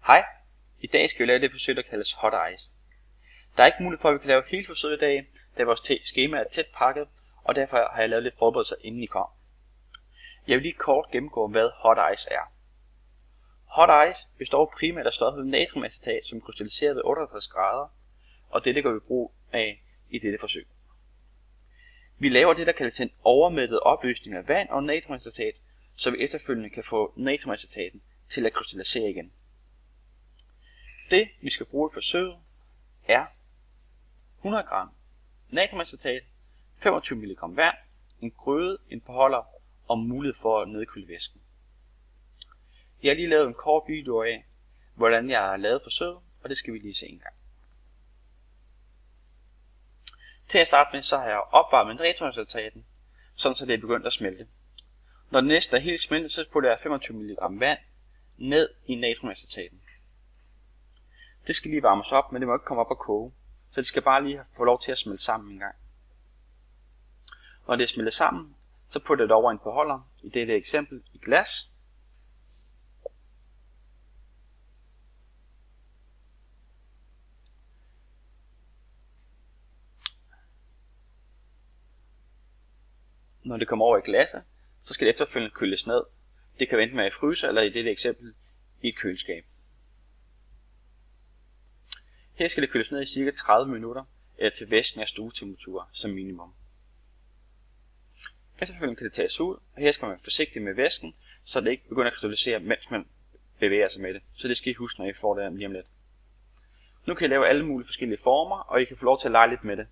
Hej, i dag skal vi lave det forsøg, der kaldes Hot Ice. Der er ikke mulighed for, at vi kan lave hele forsøget i dag, da vores skema er tæt pakket, og derfor har jeg lavet lidt forberedelser inden I kom. Jeg vil lige kort gennemgå, hvad Hot Ice er. Hot Ice består primært af stoffet natriumacetat, som krystalliserer ved 58 grader, og dette gør vi brug af i dette forsøg. Vi laver det, der kaldes en overmættet opløsning af vand og natriumacetat, så vi efterfølgende kan få natriumacetaten til at krystallisere igen. Det, vi skal bruge i forsøget, er 100 gram natriumacetat, 25 mg vand, en grøde, en beholder og mulighed for at nedkøle væsken. Jeg har lige lavet en kort video af, hvordan jeg har lavet forsøget, og det skal vi lige se en gang. Til at starte med, så har jeg opvarmet natriumacetaten, sådan så det er begyndt at smelte. Når det næsten er helt smeltet, så putter jeg 25 mg vand ned i natriumacetaten. Det skal lige varmes op, men det må ikke komme op og koge, så det skal bare lige få lov til at smelte sammen en gang. Når det er smeltet sammen, så putter jeg det over en beholder, i dette eksempel i glas. Når det kommer over i glasset, så skal det efterfølgende køles ned. Det kan enten være i fryser eller i dette eksempel i et køleskab. Her skal det køles ned i ca. 30 minutter, eller til væsken er stuetemperatur som minimum. Efterfølgende kan det tages ud, og her skal man være forsigtig med væsken, så det ikke begynder at krystallisere, mens man bevæger sig med det. Så det skal I huske, når I får det lige om lidt. Nu kan I lave alle mulige forskellige former, og I kan få lov til at lege lidt med det.